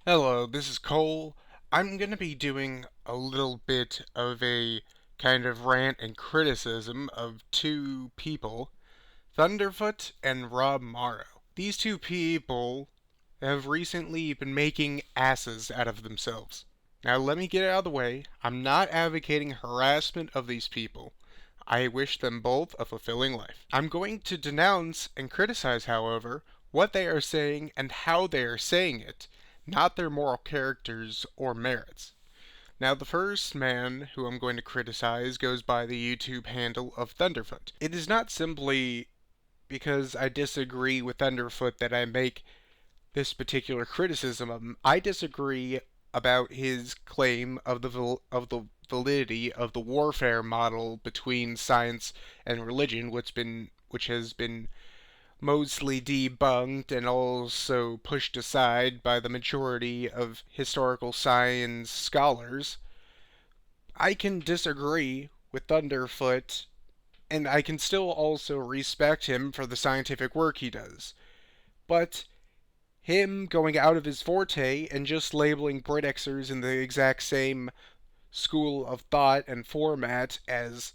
Hello, this is Cole. I'm going to be doing a little bit of a kind of rant and criticism of two people, Thunderf00t and Rob Morrow. These two people have recently been making asses out of themselves. Now, let me get it out of the way. I'm not advocating harassment of these people. I wish them both a fulfilling life. I'm going to denounce and criticize, however, what they are saying and how they are saying it, not their moral characters or merits. Now, the first man who I'm going to criticize goes by the YouTube handle of Thunderf00t. It is not simply because I disagree with Thunderf00t that I make this particular criticism of him. I disagree about his claim of the validity of the warfare model between science and religion, which has been mostly debunked and also pushed aside by the majority of historical science scholars. I can disagree with Thunderf00t, and I can still also respect him for the scientific work he does. But him going out of his forte and just labeling Britexers in the exact same school of thought and format as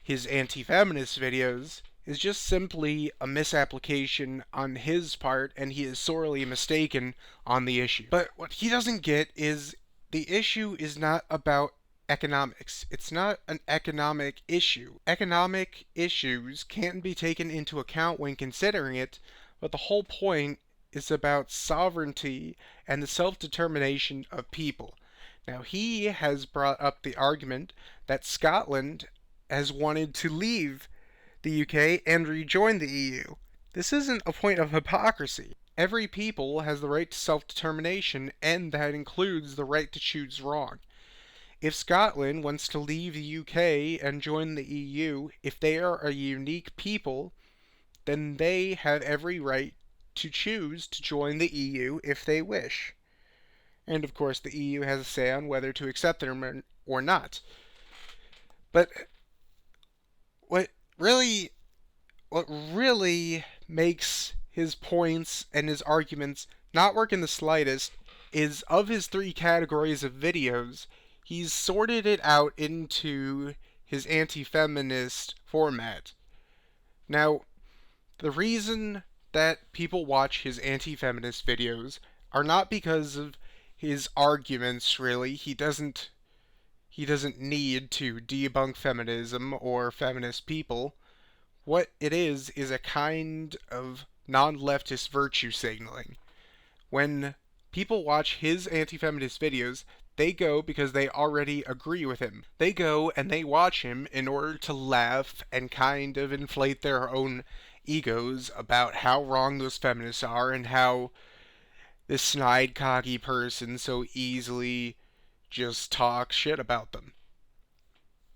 his anti-feminist videos is just simply a misapplication on his part, and he is sorely mistaken on the issue. But what he doesn't get is the issue is not about economics. It's not an economic issue. Economic issues can be taken into account when considering it, but the whole point is about sovereignty and the self-determination of people. Now, he has brought up the argument that Scotland has wanted to leave the UK and rejoin the EU. This isn't a point of hypocrisy. Every people has the right to self-determination, and that includes the right to choose wrong. If Scotland wants to leave the UK and join the EU, if they are a unique people, then they have every right to choose to join the EU if they wish. And of course, the EU has a say on whether to accept them or not. But what really what really makes his points and his arguments not work in the slightest is of his three categories of videos, he's sorted it out into his anti-feminist format. Now, the reason that people watch his anti-feminist videos are not because of his arguments, really. He doesn't need to debunk feminism or feminist people. What it is a kind of non-leftist virtue signaling. When people watch his anti-feminist videos, they go because they already agree with him. They go and they watch him in order to laugh and kind of inflate their own egos about how wrong those feminists are and how this snide, cocky person so easily just talks shit about them.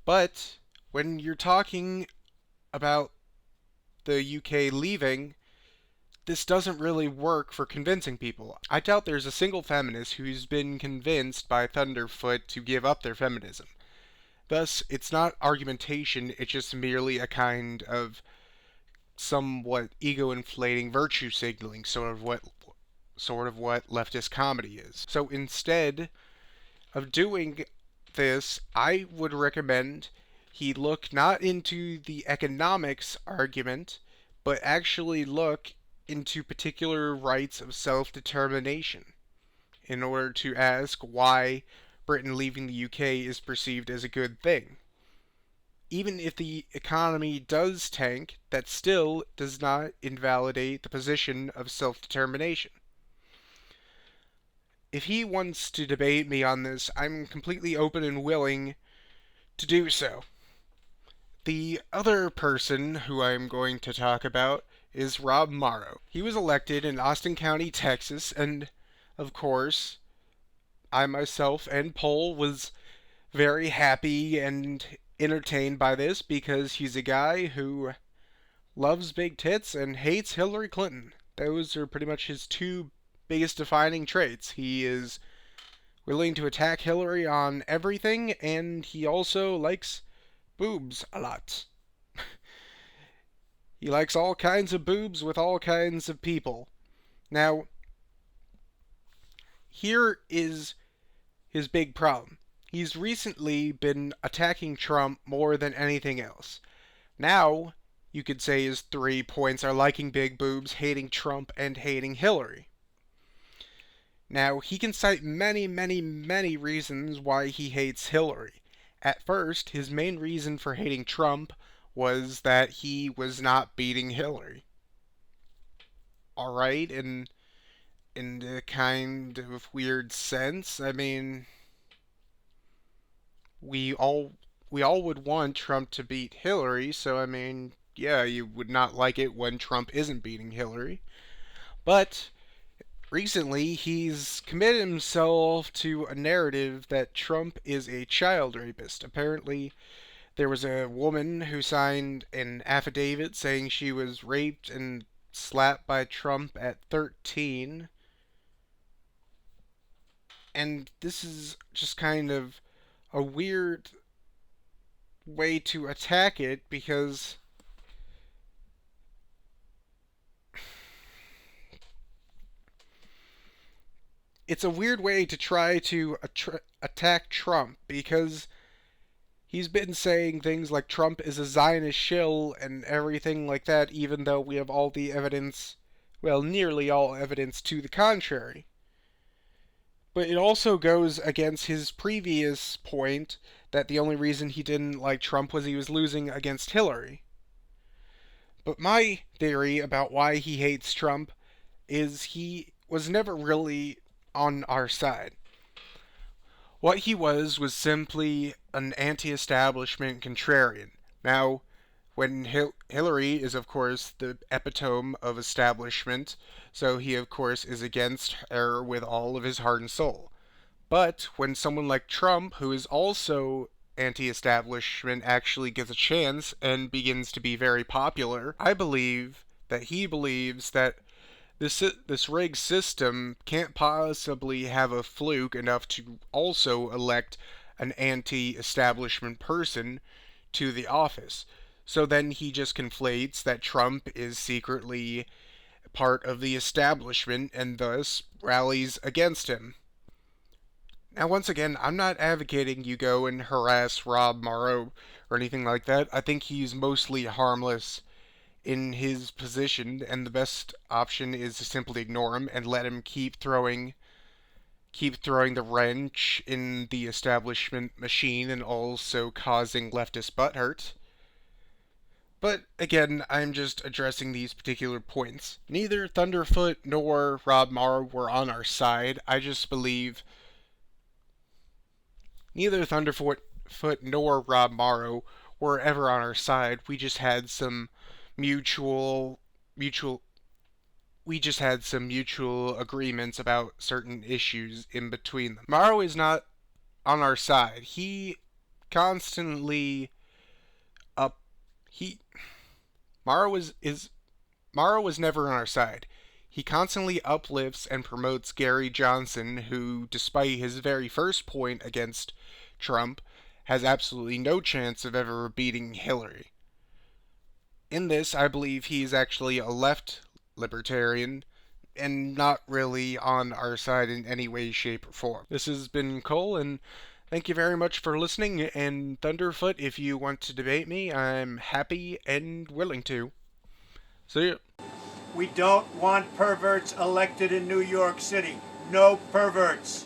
But when you're talking about the UK leaving, this doesn't really work for convincing people. I doubt there's a single feminist who's been convinced by Thunderf00t to give up their feminism. Thus, it's not argumentation, it's just merely a kind of somewhat ego-inflating virtue signaling, sort of what leftist comedy is. So instead of doing this, I would recommend he look not into the economics argument, but actually look into particular rights of self-determination in order to ask why Britain leaving the UK is perceived as a good thing. Even if the economy does tank, that still does not invalidate the position of self-determination. If he wants to debate me on this, I'm completely open and willing to do so. The other person who I'm going to talk about is Rob Morrow. He was elected in Austin County, Texas, and of course, I myself and Paul was very happy and entertained by this because he's a guy who loves big tits and hates Hillary Clinton. Those are pretty much his two biggest defining traits. He is willing to attack Hillary on everything, and he also likes boobs a lot. He likes all kinds of boobs with all kinds of people. Now, here is his big problem. He's recently been attacking Trump more than anything else. Now, you could say his 3 points are liking big boobs, hating Trump, and hating Hillary. Now, he can cite many, many, many reasons why he hates Hillary. At first, his main reason for hating Trump was that he was not beating Hillary. Alright, in a kind of weird sense, I mean, we all we all would want Trump to beat Hillary, so I mean, yeah, you would not like it when Trump isn't beating Hillary. But recently, he's committed himself to a narrative that Trump is a child rapist. Apparently, there was a woman who signed an affidavit saying she was raped and slapped by Trump at 13. And this is just kind of a weird way to attack it because it's a weird way to try to attack Trump because he's been saying things like Trump is a Zionist shill and everything like that, even though we have all the evidence, well, nearly all evidence to the contrary. But it also goes against his previous point that the only reason he didn't like Trump was he was losing against Hillary. But my theory about why he hates Trump is he was never really on our side. What he was simply an anti-establishment contrarian. Now, when Hillary is, of course, the epitome of establishment, so he, of course, is against her with all of his heart and soul. But when someone like Trump, who is also anti-establishment, actually gets a chance and begins to be very popular, I believe that he believes that this rigged system can't possibly have a fluke enough to also elect an anti-establishment person to the office. So then he just conflates that Trump is secretly part of the establishment and thus rallies against him. Now, once again, I'm not advocating you go and harass Rob Morrow or anything like that. I think he's mostly harmless in his position, and the best option is to simply ignore him and let him keep throwing the wrench in the establishment machine and also causing leftist butthurt. But again, I'm just addressing these particular points. Neither Thunderfoot nor Rob Morrow were on our side. I just believe neither Thunderfoot nor Rob Morrow were ever on our side. We just had some mutual mutual we just had some mutual agreements about certain issues in between them. Morrow is not on our side. He constantly up he Morrow was never on our side. He constantly uplifts and promotes Gary Johnson, who, despite his very first point against Trump, has absolutely no chance of ever beating Hillary. In this, I believe he's actually a left libertarian and not really on our side in any way, shape, or form. This has been Cole, and thank you very much for listening. And Thunderfoot, if you want to debate me, I'm happy and willing to. See ya. We don't want perverts elected in New York City. No perverts.